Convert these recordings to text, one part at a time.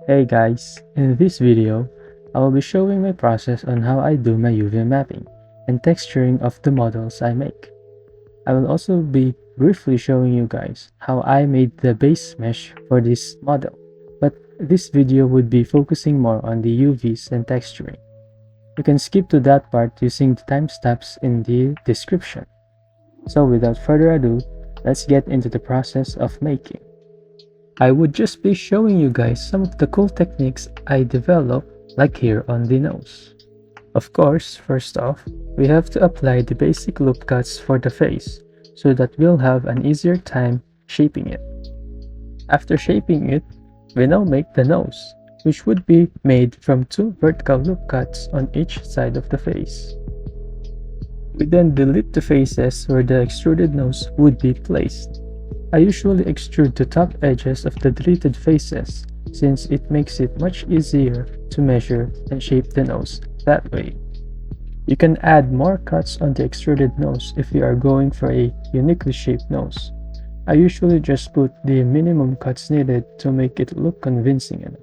Hey guys, in this video, I will be showing my process on how I do my UV mapping and texturing of the models I make. I will also be briefly showing you guys how I made the base mesh for this model, but this video would be focusing more on the UVs and texturing. You can skip to that part using the timestamps in the description. So without further ado, let's get into the process of making. I would just be showing you guys some of the cool techniques I developed, like here on the nose. Of course, first off, we have to apply the basic loop cuts for the face, so that we'll have an easier time shaping it. After shaping it, we now make the nose, which would be made from 2 vertical loop cuts on each side of the face. We then delete the faces where the extruded nose would be placed. I usually extrude the top edges of the deleted faces since it makes it much easier to measure and shape the nose that way. You can add more cuts on the extruded nose if you are going for a uniquely shaped nose. I usually just put the minimum cuts needed to make it look convincing enough.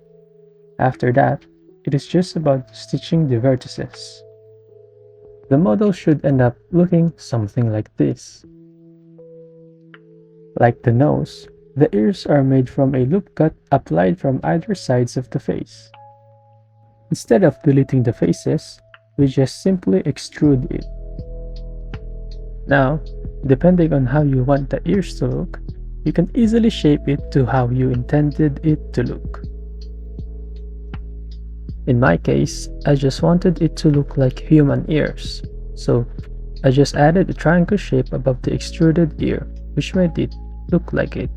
After that, it is just about stitching the vertices. The model should end up looking something like this. Like the nose, the ears are made from a loop cut applied from either sides of the face. Instead of deleting the faces, we just simply extrude it. Now, depending on how you want the ears to look, you can easily shape it to how you intended it to look. In my case, I just wanted it to look like human ears, so I just added a triangle shape above the extruded ear, which made it look like it.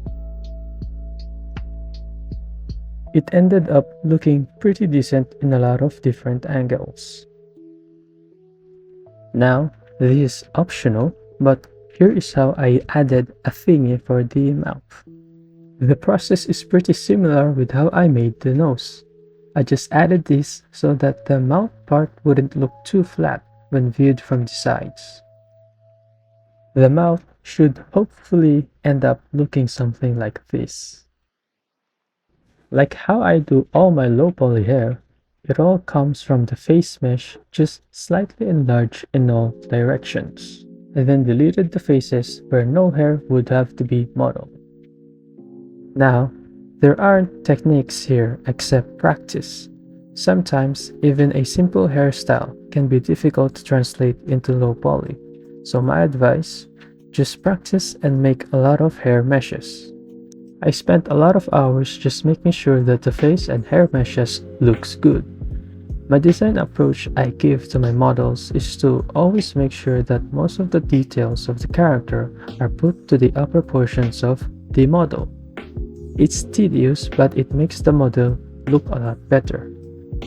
It ended up looking pretty decent in a lot of different angles. Now, this is optional, but here is how I added a thingy for the mouth. The process is pretty similar with how I made the nose. I just added this so that the mouth part wouldn't look too flat when viewed from the sides. The mouth should hopefully end up looking something like this. Like how I do all my low poly hair, it all comes from the face mesh, just slightly enlarged in all directions. I then deleted the faces where no hair would have to be modeled. Now, there aren't techniques here except practice. Sometimes, even a simple hairstyle can be difficult to translate into low poly, so my advice, just practice and make a lot of hair meshes. I spent a lot of hours just making sure that the face and hair meshes looks good. My design approach I give to my models is to always make sure that most of the details of the character are put to the upper portions of the model. It's tedious, but it makes the model look a lot better.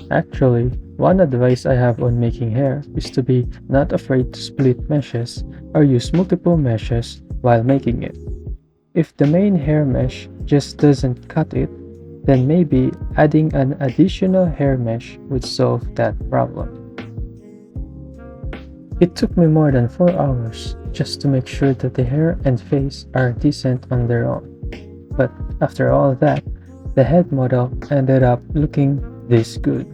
Actually, one advice I have on making hair is to be not afraid to split meshes or use multiple meshes while making it. If the main hair mesh just doesn't cut it, then maybe adding an additional hair mesh would solve that problem. It took me more than 4 hours just to make sure that the hair and face are decent on their own. But after all that, the head model ended up looking this good.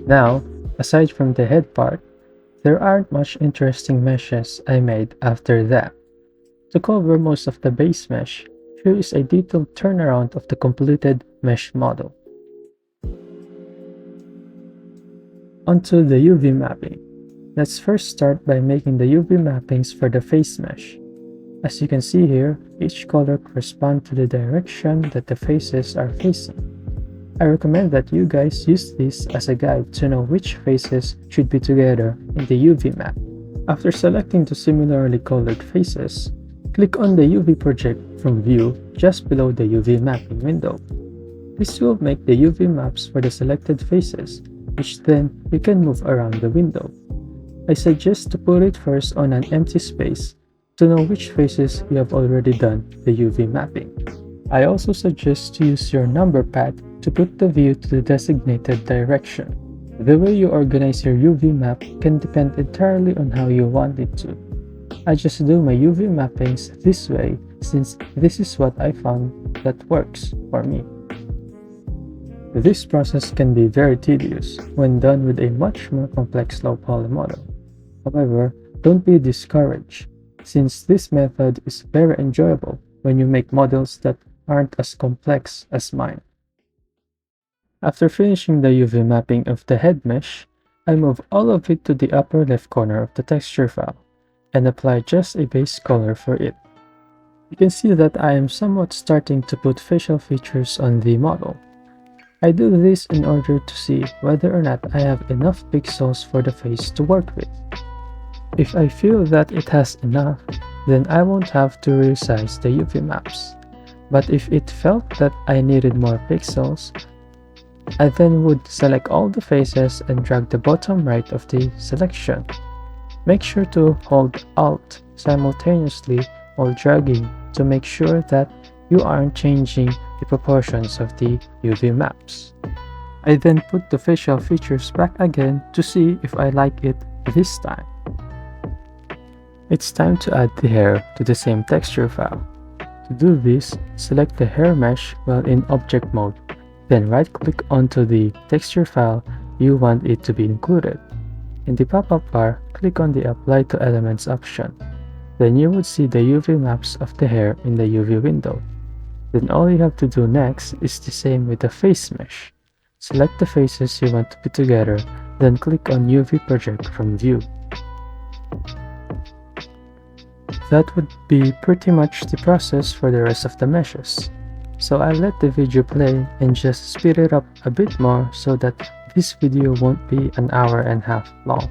Now, aside from the head part, there aren't much interesting meshes I made after that. To cover most of the base mesh, here is a detailed turnaround of the completed mesh model. Onto the UV mapping. Let's first start by making the UV mappings for the face mesh. As you can see here, each color corresponds to the direction that the faces are facing. I recommend that you guys use this as a guide to know which faces should be together in the UV map. After selecting the similarly colored faces, click on the UV project from View just below the UV mapping window. This will make the UV maps for the selected faces, which then you can move around the window. I suggest to put it first on an empty space to know which faces you have already done the UV mapping. I also suggest to use your number pad to put the view to the designated direction. The way you organize your UV map can depend entirely on how you want it to. I just do my UV mappings this way since this is what I found that works for me. This process can be very tedious when done with a much more complex low poly model. However, don't be discouraged, since this method is very enjoyable when you make models that aren't as complex as mine. After finishing the UV mapping of the head mesh, I move all of it to the upper left corner of the texture file and apply just a base color for it. You can see that I am somewhat starting to put facial features on the model. I do this in order to see whether or not I have enough pixels for the face to work with. If I feel that it has enough, then I won't have to resize the UV maps. But if it felt that I needed more pixels, I then would select all the faces and drag the bottom right of the selection. Make sure to hold Alt simultaneously while dragging to make sure that you aren't changing the proportions of the UV maps. I then put the facial features back again to see if I like it this time. It's time to add the hair to the same texture file. To do this, select the hair mesh while in object mode, then right-click onto the texture file you want it to be included. In the pop-up bar, click on the Apply to Elements option. Then you would see the UV maps of the hair in the UV window. Then all you have to do next is the same with the face mesh. Select the faces you want to put together, then click on UV Project from View. That would be pretty much the process for the rest of the meshes. So I'll let the video play and just speed it up a bit more so that this video won't be an hour and a half long.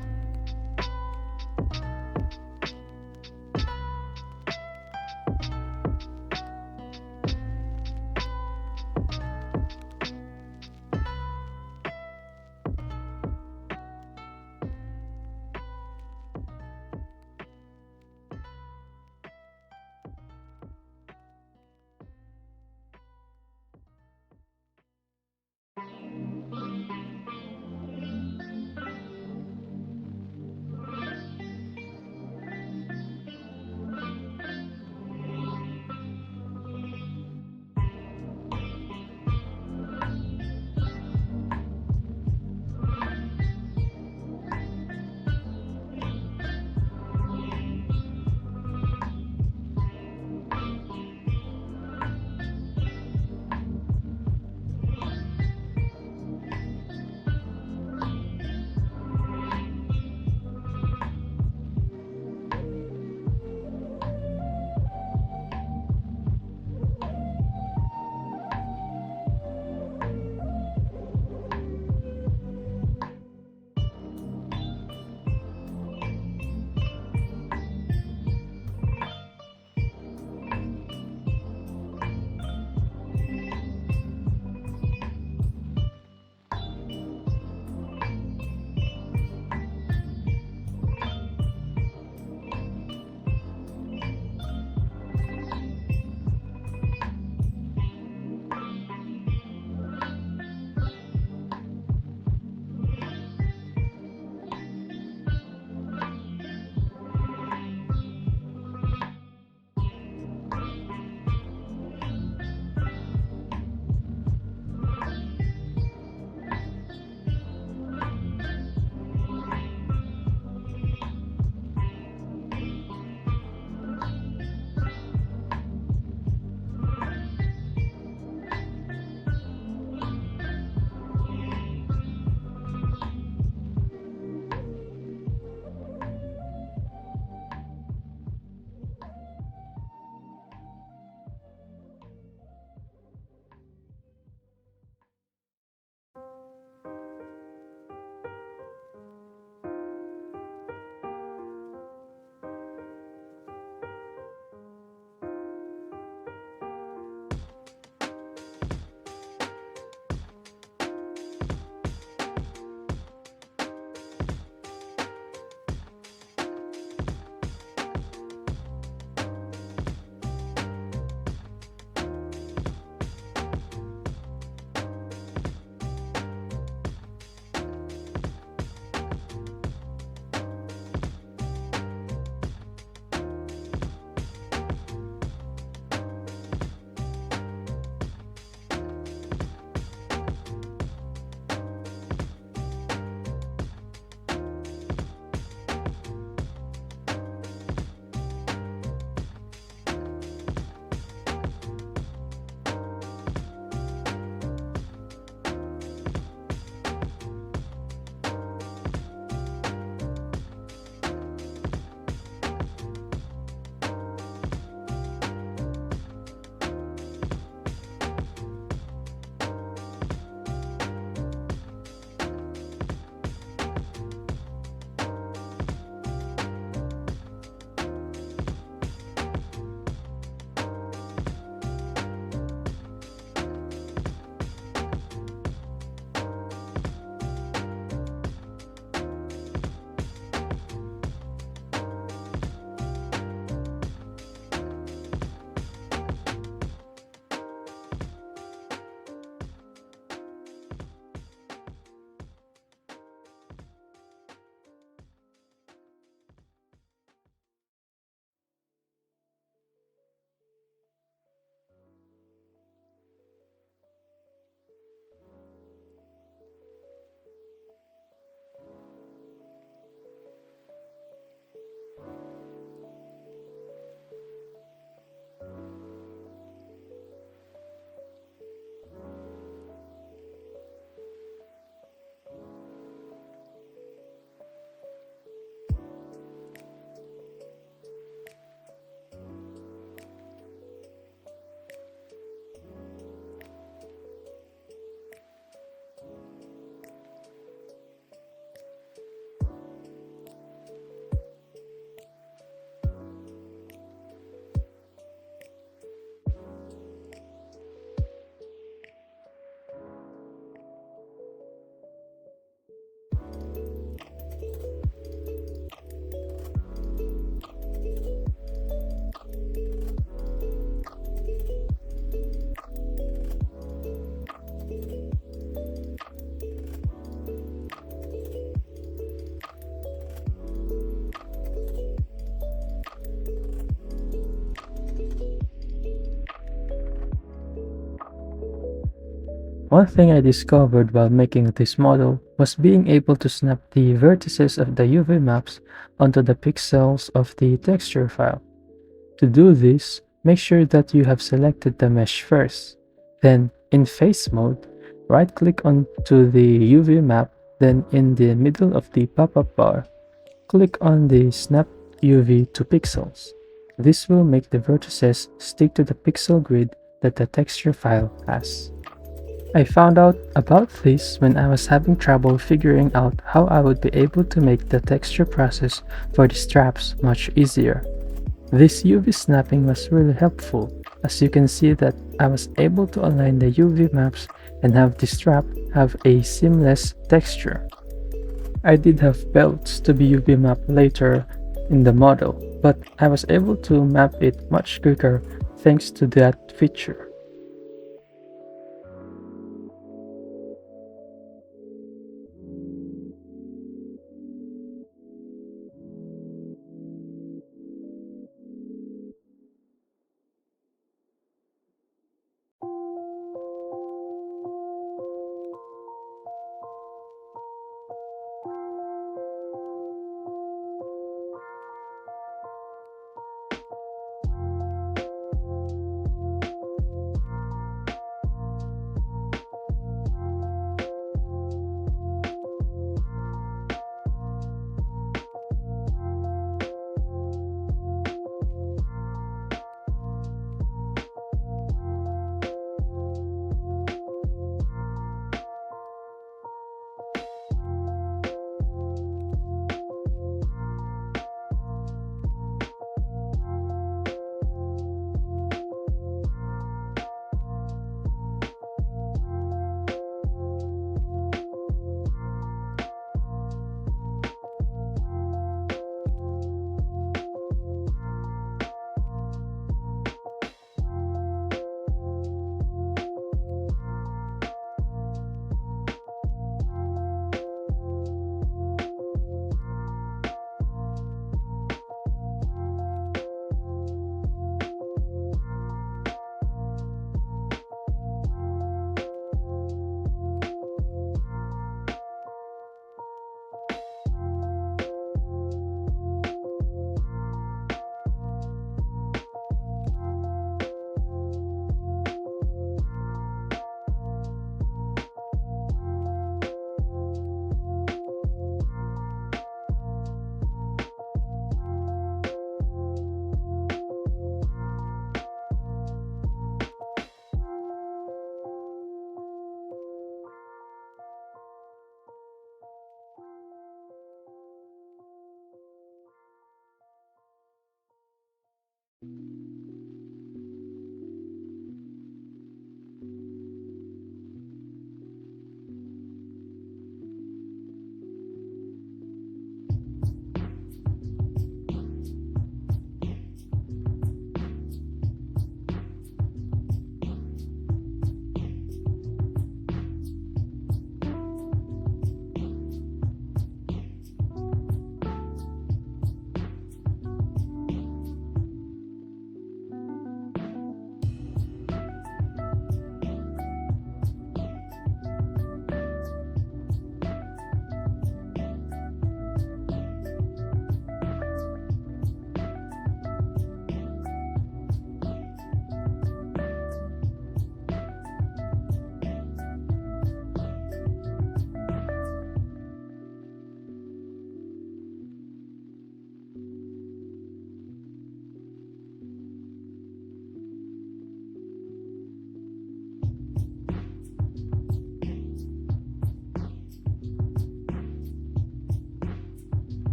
One thing I discovered while making this model was being able to snap the vertices of the UV maps onto the pixels of the texture file. To do this, make sure that you have selected the mesh first. Then, in face mode, right-click onto the UV map, then in the middle of the pop-up bar, click on the Snap UV to Pixels. This will make the vertices stick to the pixel grid that the texture file has. I found out about this when I was having trouble figuring out how I would be able to make the texture process for the straps much easier. This UV snapping was really helpful, as you can see that I was able to align the UV maps and have the strap have a seamless texture. I did have belts to be UV mapped later in the model, but I was able to map it much quicker thanks to that feature.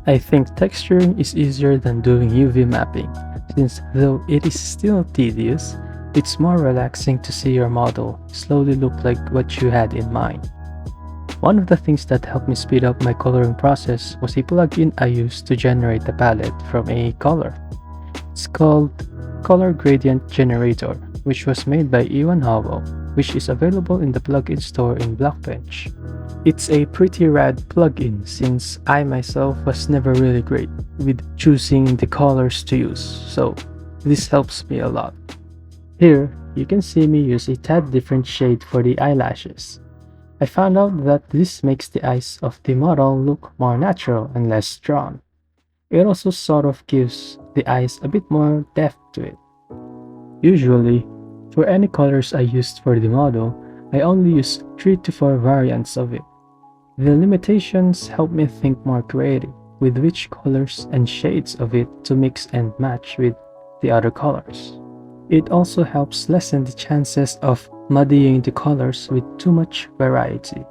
I think texturing is easier than doing UV mapping, since though it is still tedious, it's more relaxing to see your model slowly look like what you had in mind. One of the things that helped me speed up my coloring process was a plugin I used to generate a palette from a color. It's called Color Gradient Generator, which was made by Iwan Howell, which is available in the plugin store in Blockbench. It's a pretty rad plugin since I myself was never really great with choosing the colors to use, so this helps me a lot. Here, you can see me use a tad different shade for the eyelashes. I found out that this makes the eyes of the model look more natural and less drawn. It also sort of gives the eyes a bit more depth to it. Usually, for any colors I used for the model, I only use 3 to 4 variants of it. The limitations help me think more creative with which colors and shades of it to mix and match with the other colors. It also helps lessen the chances of muddying the colors with too much variety.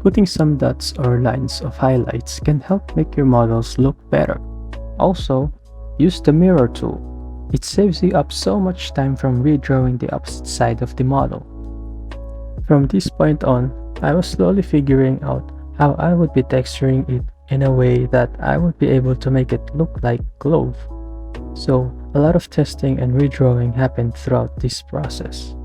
Putting some dots or lines of highlights can help make your models look better. Also, use the mirror tool. It saves you up so much time from redrawing the opposite side of the model. From this point on, I was slowly figuring out how I would be texturing it in a way that I would be able to make it look like Clove. So, a lot of testing and redrawing happened throughout this process.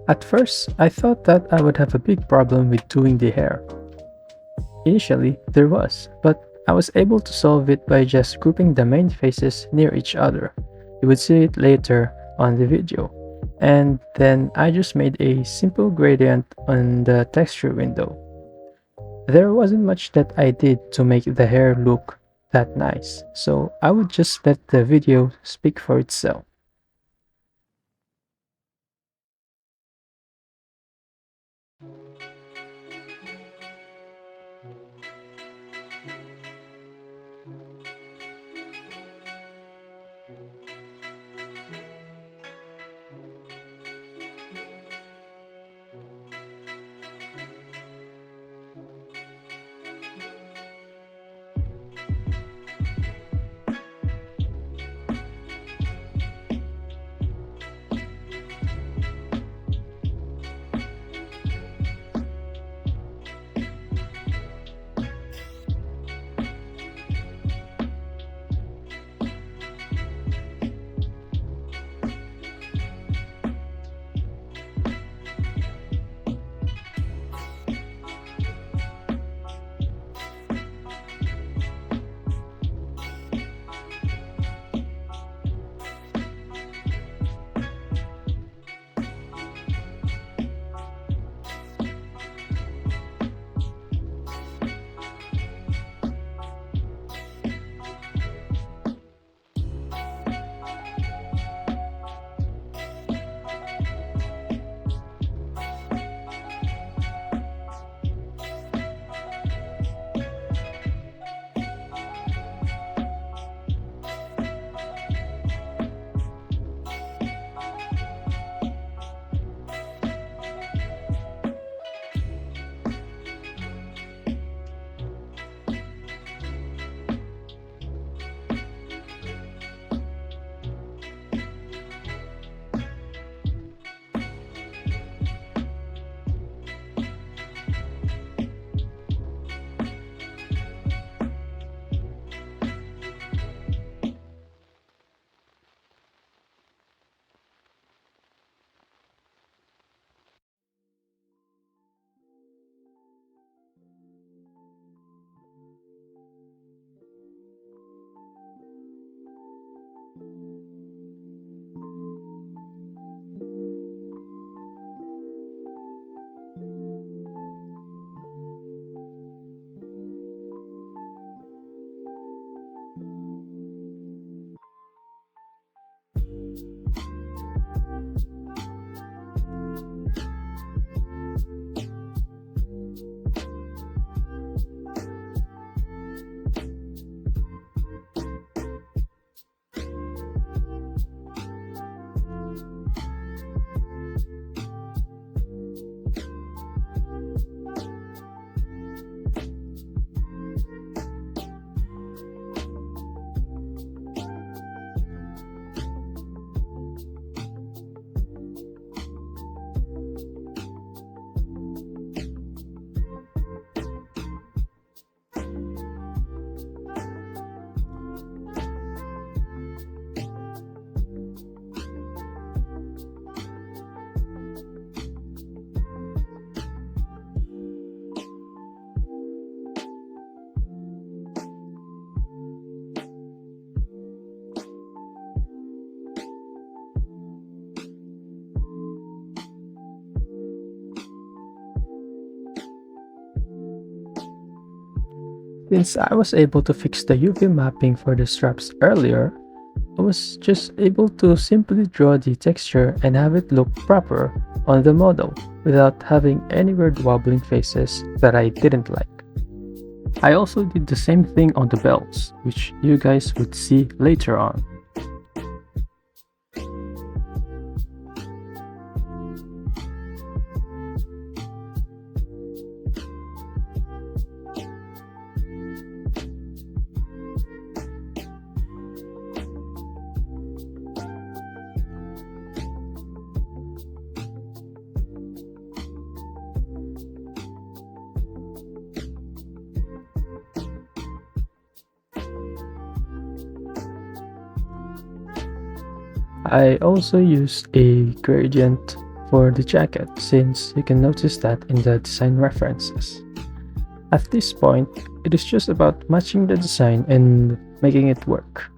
At first, I thought that I would have a big problem with doing the hair. Initially, there was, but I was able to solve it by just grouping the main faces near each other. You would see it later on the video. And then I just made a simple gradient on the texture window. There wasn't much that I did to make the hair look that nice, so I would just let the video speak for itself. Since I was able to fix the UV mapping for the straps earlier, I was just able to simply draw the texture and have it look proper on the model without having any weird wobbling faces that I didn't like. I also did the same thing on the belts, which you guys would see later on. I also used a gradient for the jacket since you can notice that in the design references. At this point, it is just about matching the design and making it work.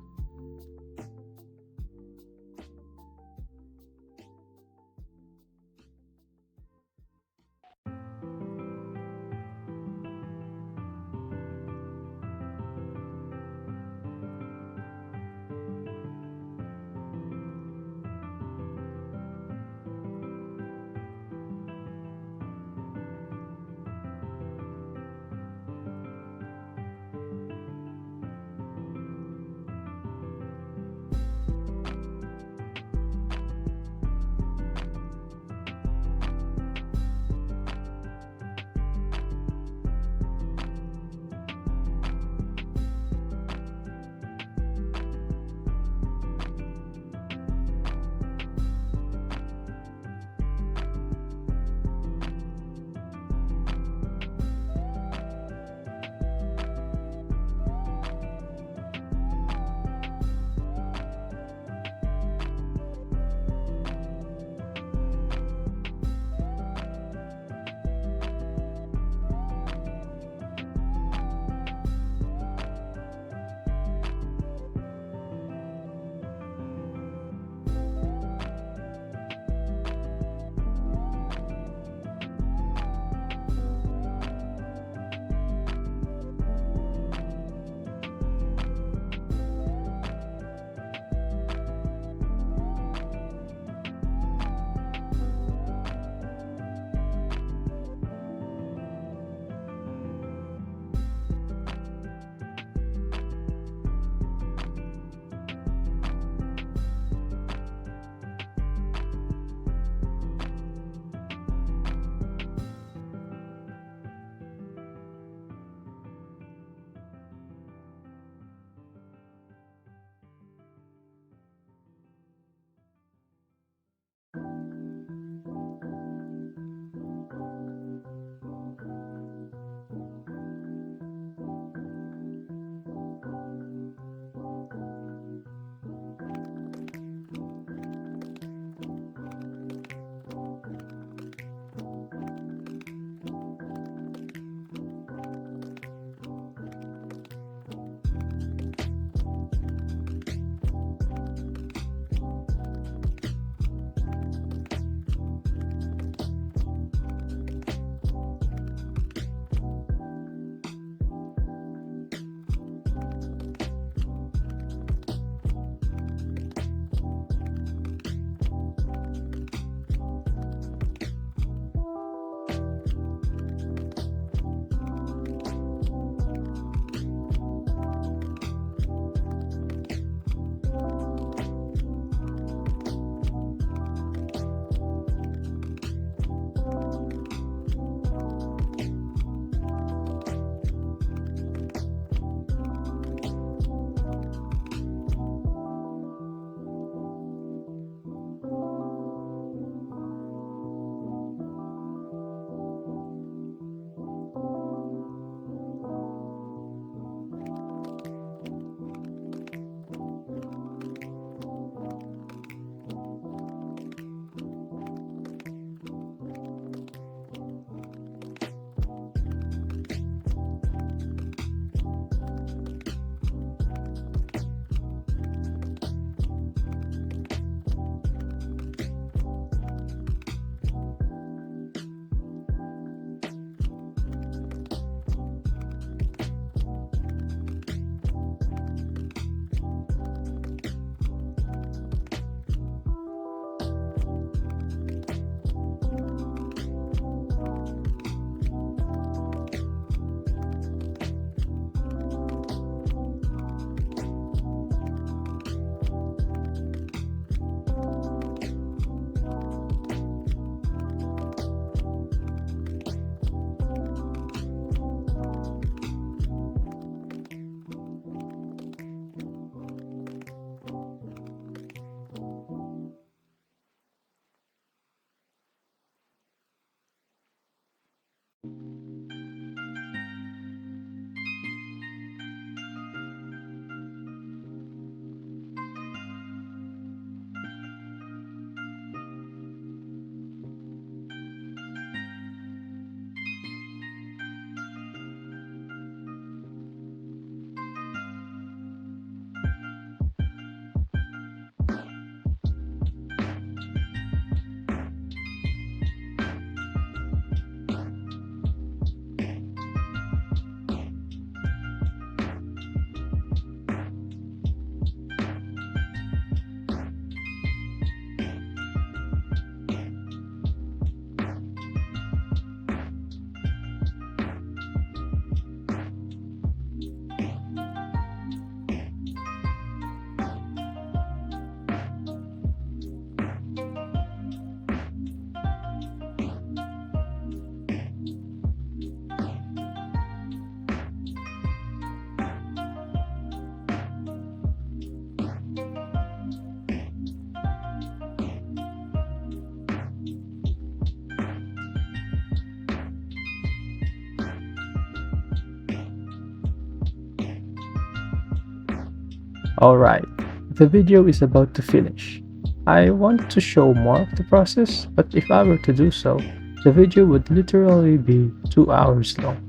Alright, the video is about to finish. I want to show more of the process, but if I were to do so, the video would literally be 2 hours long.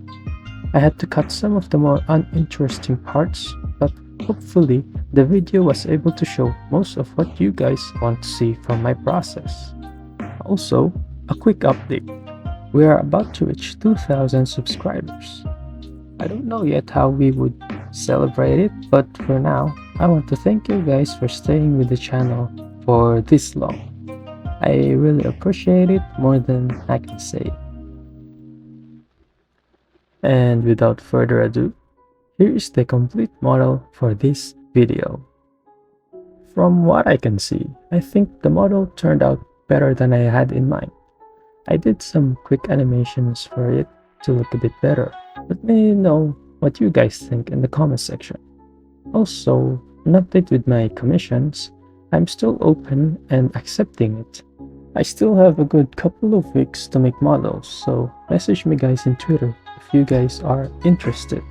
I had to cut some of the more uninteresting parts, but hopefully the video was able to show most of what you guys want to see from my process. Also, a quick update. We are about to reach 2,000 subscribers. I don't know yet how we would celebrate it, but for now, I want to thank you guys for staying with the channel for this long. I really appreciate it more than I can say. And without further ado, here is the complete model for this video. From what I can see, I think the model turned out better than I had in mind. I did some quick animations for it to look a bit better. Let me know what you guys think in the comment section. Also, an update with my commissions. I'm still open and accepting it. I still have a good couple of weeks to make models, so message me guys in Twitter if you guys are interested.